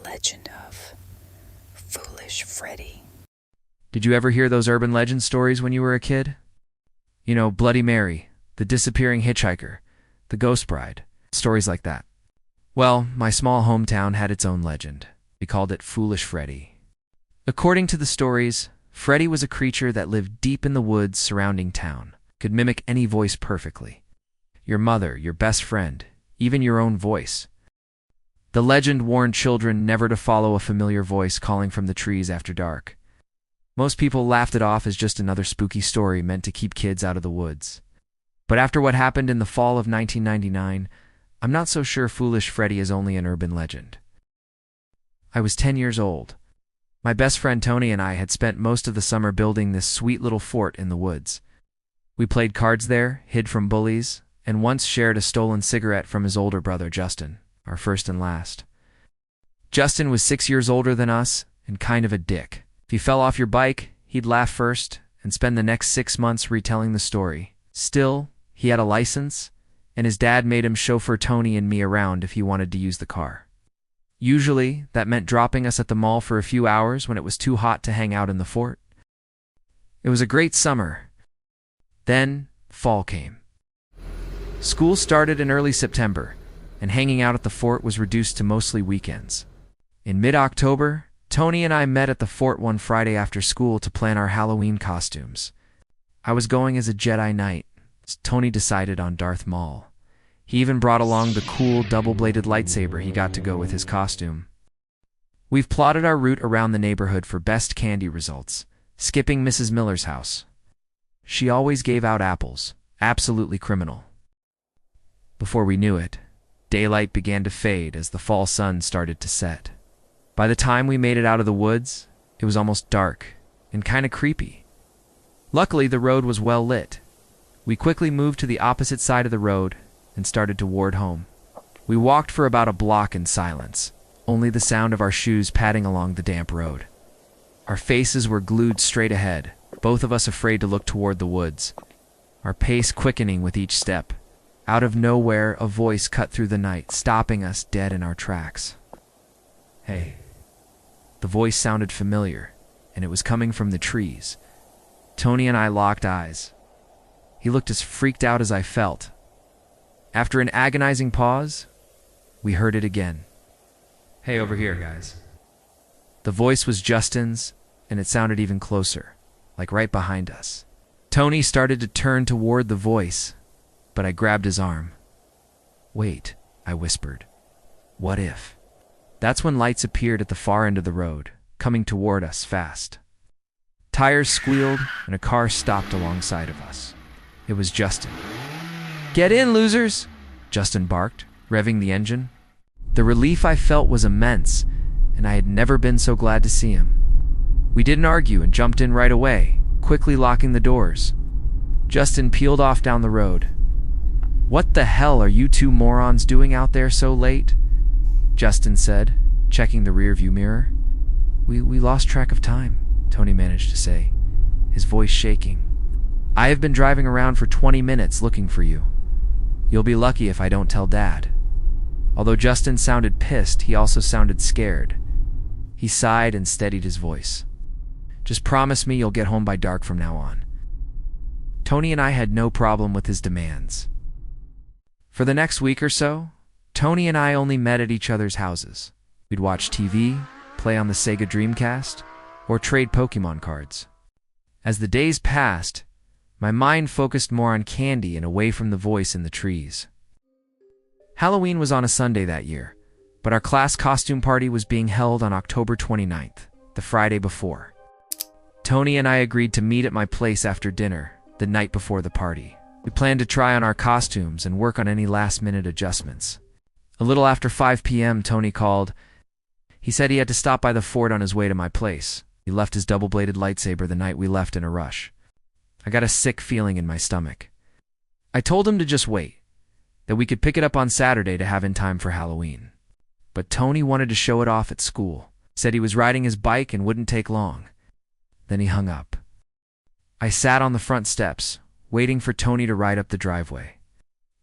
legend of Foolish Freddy. Did you ever hear those urban legend stories when you were a kid? You know, Bloody Mary, the disappearing hitchhiker, the ghost bride, stories like that. Well, my small hometown had its own legend. We called it Foolish Freddy. According to the stories, Freddy was a creature that lived deep in the woods surrounding town, could mimic any voice perfectly. Your mother, your best friend, even your own voice. The legend warned children never to follow a familiar voice calling from the trees after dark. Most people laughed it off as just another spooky story meant to keep kids out of the woods. But after what happened in the fall of 1999, I'm not so sure Foolish Freddy is only an urban legend. I was 10 years old. My best friend Tony and I had spent most of the summer building this sweet little fort in the woods. We played cards there, hid from bullies, and once shared a stolen cigarette from his older brother Justin, our first and last. Justin was 6 years older than us and kind of a dick. If you fell off your bike, he'd laugh first and spend the next 6 months retelling the story. Still, he had a license, and his dad made him chauffeur Tony and me around if he wanted to use the car. Usually, that meant dropping us at the mall for a few hours when it was too hot to hang out in the fort. It was a great summer. Then, fall came. School started in early September, and hanging out at the fort was reduced to mostly weekends. In mid-October, Tony and I met at the fort one Friday after school to plan our Halloween costumes. I was going as a Jedi Knight, so Tony decided on Darth Maul. He even brought along the cool double-bladed lightsaber he got to go with his costume. We've plotted our route around the neighborhood for best candy results, skipping Mrs. Miller's house. She always gave out apples, absolutely criminal. Before we knew it, daylight began to fade as the fall sun started to set. By the time we made it out of the woods, it was almost dark and kind of creepy. Luckily, the road was well lit. We quickly moved to the opposite side of the road and started toward home. We walked for about a block in silence, only the sound of our shoes padding along the damp road. Our faces were glued straight ahead, both of us afraid to look toward the woods, our pace quickening with each step. Out of nowhere, a voice cut through the night, stopping us dead in our tracks. "Hey." The voice sounded familiar, and it was coming from the trees. Tony and I locked eyes. He looked as freaked out as I felt. After an agonizing pause, we heard it again. "Hey, over here, guys." The voice was Justin's, and it sounded even closer, like right behind us. Tony started to turn toward the voice, but I grabbed his arm. "Wait," I whispered. "What if?" That's when lights appeared at the far end of the road, coming toward us fast. Tires squealed, and a car stopped alongside of us. It was Justin. "Get in, losers!" Justin barked, revving the engine. The relief I felt was immense, and I had never been so glad to see him. We didn't argue and jumped in right away, quickly locking the doors. Justin peeled off down the road. "What the hell are you two morons doing out there so late?" Justin said, checking the rearview mirror. We lost track of time," Tony managed to say, his voice shaking. "I have been driving around for 20 minutes looking for you. You'll be lucky if I don't tell Dad." Although Justin sounded pissed, he also sounded scared. He sighed and steadied his voice. "Just promise me you'll get home by dark from now on." Tony and I had no problem with his demands. For the next week or so, Tony and I only met at each other's houses. We'd watch TV, play on the Sega Dreamcast, or trade Pokemon cards. As the days passed, my mind focused more on candy and away from the voice in the trees. Halloween was on a Sunday that year, but our class costume party was being held on October 29th, the Friday before. Tony and I agreed to meet at my place after dinner, the night before the party. We planned to try on our costumes and work on any last-minute adjustments. A little after 5 p.m., Tony called. He said he had to stop by the fort on his way to my place. He left his double-bladed lightsaber the night we left in a rush. I got a sick feeling in my stomach. I told him to just wait, that we could pick it up on Saturday to have in time for Halloween. But Tony wanted to show it off at school, said he was riding his bike and wouldn't take long. Then he hung up. I sat on the front steps, waiting for Tony to ride up the driveway.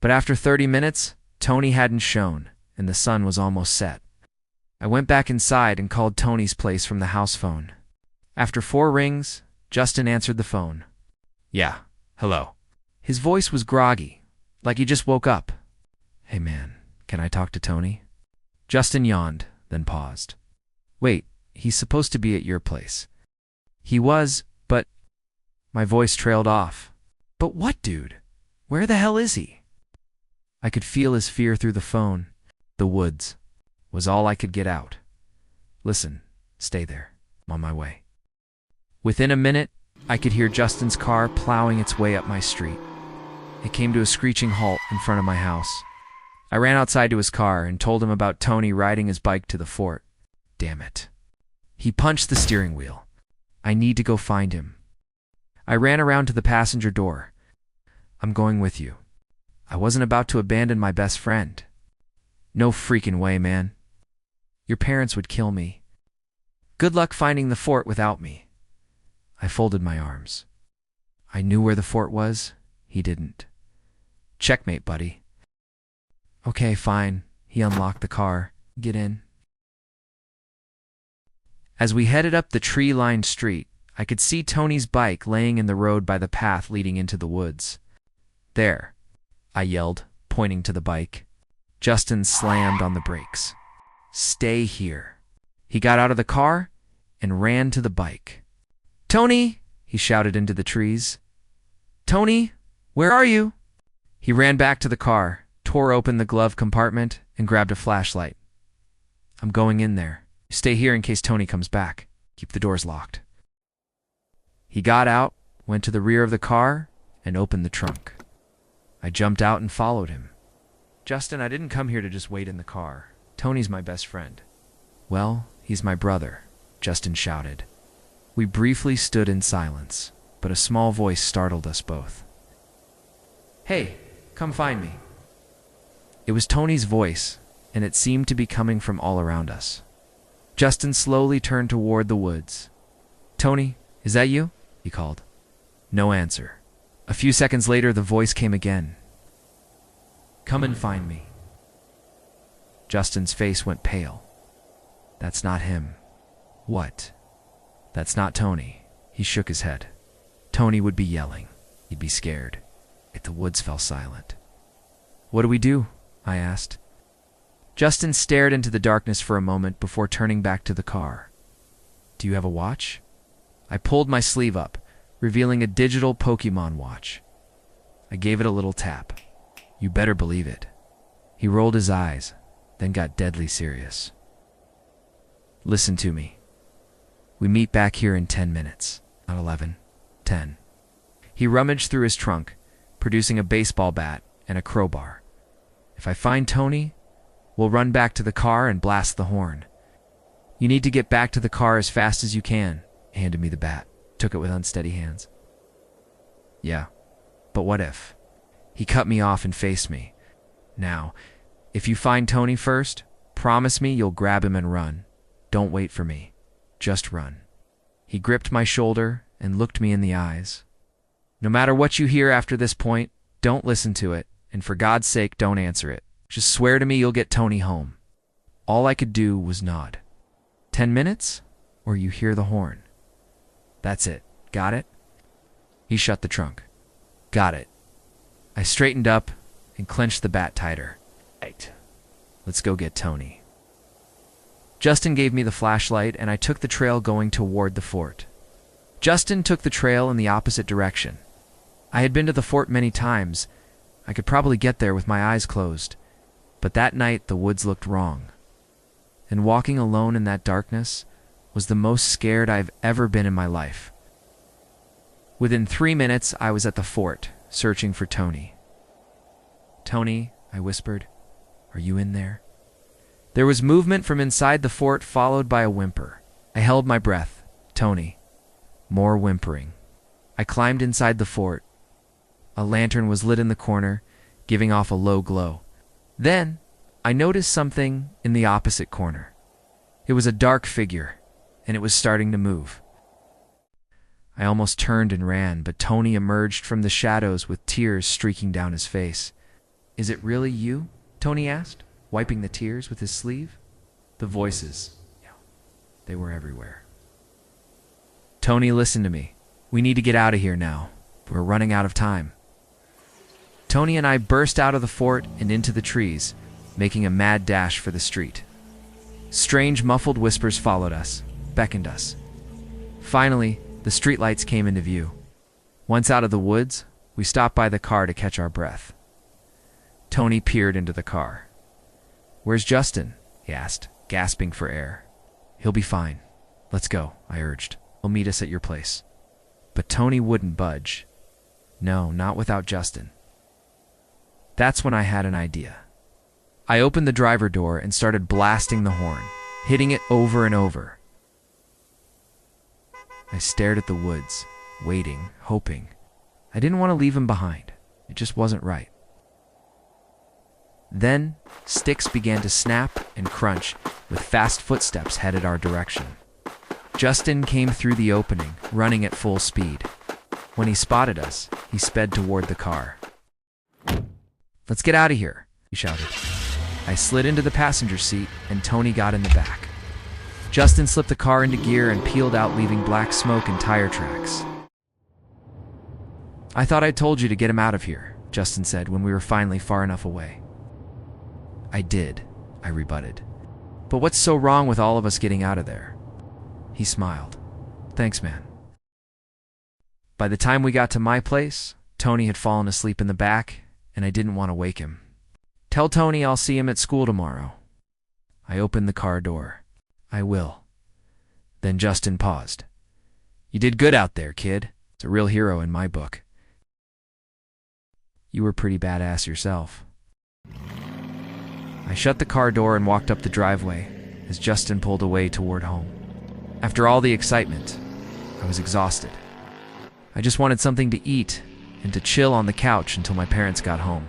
But after 30 minutes, Tony hadn't shown, and the sun was almost set. I went back inside and called Tony's place from the house phone. After 4 rings, Justin answered the phone. Yeah, hello. His voice was groggy, like he just woke up. Hey man, can I talk to Tony? Justin yawned, then paused. Wait, he's supposed to be at your place. He was, but... My voice trailed off. But what, dude? Where the hell is he? I could feel his fear through the phone. The woods was all I could get out. Listen, stay there. I'm on my way. Within a minute, I could hear Justin's car plowing its way up my street. It came to a screeching halt in front of my house. I ran outside to his car and told him about Tony riding his bike to the fort. Damn it. He punched the steering wheel. I need to go find him. I ran around to the passenger door. I'm going with you. I wasn't about to abandon my best friend. No freaking way, man. Your parents would kill me. Good luck finding the fort without me. I folded my arms. I knew where the fort was. He didn't. Checkmate, buddy. Okay, fine. He unlocked the car. Get in. As we headed up the tree-lined street, I could see Tony's bike laying in the road by the path leading into the woods. There, I yelled, pointing to the bike. Justin slammed on the brakes. Stay here. He got out of the car and ran to the bike. Tony, he shouted into the trees. Tony, where are you? He ran back to the car, tore open the glove compartment, and grabbed a flashlight. I'm going in there. Stay here in case Tony comes back. Keep the doors locked. He got out, went to the rear of the car, and opened the trunk. I jumped out and followed him. Justin, I didn't come here to just wait in the car. Tony's my best friend. Well, he's my brother, Justin shouted. We briefly stood in silence, but a small voice startled us both. Hey, come find me. It was Tony's voice, and it seemed to be coming from all around us. Justin slowly turned toward the woods. Tony, is that you? He called. No answer. A few seconds later, the voice came again. Come and find me. Justin's face went pale. That's not him. What? That's not Tony. He shook his head. Tony would be yelling. He'd be scared. If the woods fell silent. What do we do? I asked. Justin stared into the darkness for a moment before turning back to the car. Do you have a watch? I pulled my sleeve up, revealing a digital Pokemon watch. I gave it a little tap. You better believe it. He rolled his eyes, then got deadly serious. Listen to me. We meet back here in 10 minutes, not 11, 10. He rummaged through his trunk, producing a baseball bat and a crowbar. If I find Tony, we'll run back to the car and blast the horn. You need to get back to the car as fast as you can. He handed me the bat, took it with unsteady hands. Yeah, but what if? He cut me off and faced me. Now, if you find Tony first, promise me you'll grab him and run. Don't wait for me. Just run. He gripped my shoulder and looked me in the eyes. No matter what you hear after this point, don't listen to it, and for God's sake, don't answer it. Just swear to me you'll get Tony home. All I could do was nod. 10 minutes, or you hear the horn. That's it. Got it? He shut the trunk. Got it. I straightened up and clenched the bat tighter. Right. Let's go get Tony. Justin gave me the flashlight, and I took the trail going toward the fort. Justin took the trail in the opposite direction. I had been to the fort many times. I could probably get there with my eyes closed. But that night, the woods looked wrong. And walking alone in that darkness was the most scared I've ever been in my life. Within 3 minutes, I was at the fort, searching for Tony. Tony, I whispered, are you in there? There was movement from inside the fort, followed by a whimper. I held my breath. Tony. More whimpering. I climbed inside the fort. A lantern was lit in the corner, giving off a low glow. Then, I noticed something in the opposite corner. It was a dark figure, and it was starting to move. I almost turned and ran, but Tony emerged from the shadows with tears streaking down his face. Is it really you? Tony asked, wiping the tears with his sleeve. The voices, they were everywhere. Tony, listen to me. We need to get out of here now. We're running out of time. Tony and I burst out of the fort and into the trees, making a mad dash for the street. Strange, muffled whispers followed us, beckoned us. Finally, the streetlights came into view. Once out of the woods, we stopped by the car to catch our breath. Tony peered into the car. "Where's Justin?" he asked, gasping for air. "He'll be fine. Let's go," I urged. "He'll meet us at your place." But Tony wouldn't budge. No, not without Justin. That's when I had an idea. I opened the driver door and started blasting the horn, hitting it over and over. I stared at the woods, waiting, hoping. I didn't want to leave him behind. It just wasn't right. Then, sticks began to snap and crunch with fast footsteps headed our direction. Justin came through the opening, running at full speed. When he spotted us, he sped toward the car. "Let's get out of here," he shouted. I slid into the passenger seat, and Tony got in the back. Justin slipped the car into gear and peeled out, leaving black smoke and tire tracks. "I thought I told you to get him out of here," Justin said when we were finally far enough away. "I did," I rebutted. "But what's so wrong with all of us getting out of there?" He smiled. "Thanks, man." By the time we got to my place, Tony had fallen asleep in the back, and I didn't want to wake him. "Tell Tony I'll see him at school tomorrow." I opened the car door. "I will." Then Justin paused. "You did good out there, kid. It's a real hero in my book." "You were pretty badass yourself." I shut the car door and walked up the driveway as Justin pulled away toward home. After all the excitement, I was exhausted. I just wanted something to eat and to chill on the couch until my parents got home.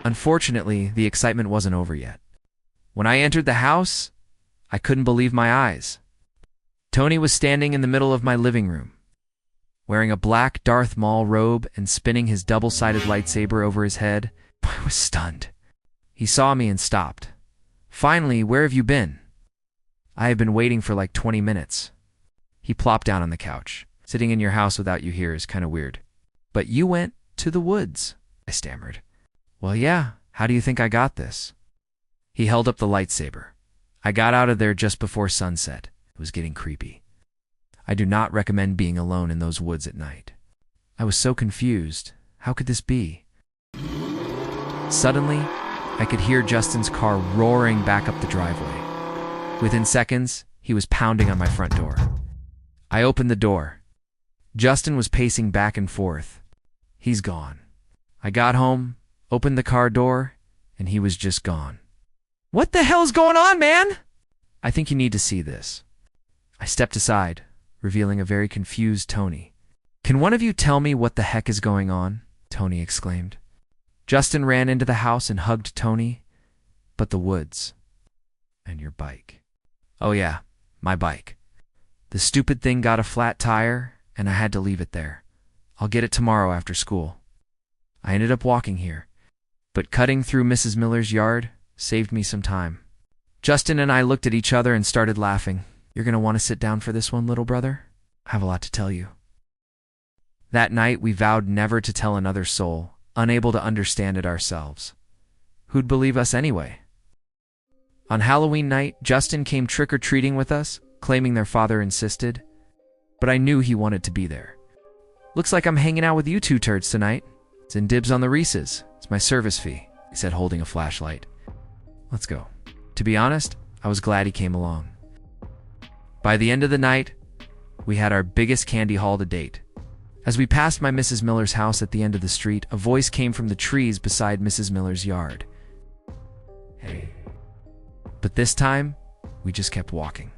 Unfortunately, the excitement wasn't over yet. When I entered the house, I couldn't believe my eyes. Tony was standing in the middle of my living room, wearing a black Darth Maul robe and spinning his double-sided lightsaber over his head. I was stunned. He saw me and stopped. "Finally, where have you been?" "I have been waiting for like 20 minutes. He plopped down on the couch. "Sitting in your house without you here is kind of weird." "But you went to the woods," I stammered. "Well, yeah. How do you think I got this?" He held up the lightsaber. "I got out of there just before sunset. It was getting creepy. I do not recommend being alone in those woods at night." I was so confused. How could this be? Suddenly, I could hear Justin's car roaring back up the driveway. Within seconds, he was pounding on my front door. I opened the door. Justin was pacing back and forth. He's gone. I got home, opened the car door, and he was just gone. "What the hell's going on, man?" "I think you need to see this." I stepped aside, revealing a very confused Tony. "Can one of you tell me what the heck is going on?" Tony exclaimed. Justin ran into the house and hugged Tony. "But the woods. And your bike." "Oh yeah, my bike. The stupid thing got a flat tire, and I had to leave it there. I'll get it tomorrow after school." I ended up walking here, but cutting through Mrs. Miller's yard saved me some time. Justin and I looked at each other and started laughing. "You're going to want to sit down for this one, little brother? I have a lot to tell you." That night, we vowed never to tell another soul, unable to understand it ourselves. Who'd believe us anyway? On Halloween night, Justin came trick-or-treating with us, claiming their father insisted, but I knew he wanted to be there. "Looks like I'm hanging out with you two turds tonight. It's in dibs on the Reese's. It's my service fee," he said, holding a flashlight. "Let's go." To be honest, I was glad he came along. By the end of the night, we had our biggest candy haul to date. As we passed my Mrs. Miller's house at the end of the street, a voice came from the trees beside Mrs. Miller's yard. "Hey." But this time, we just kept walking.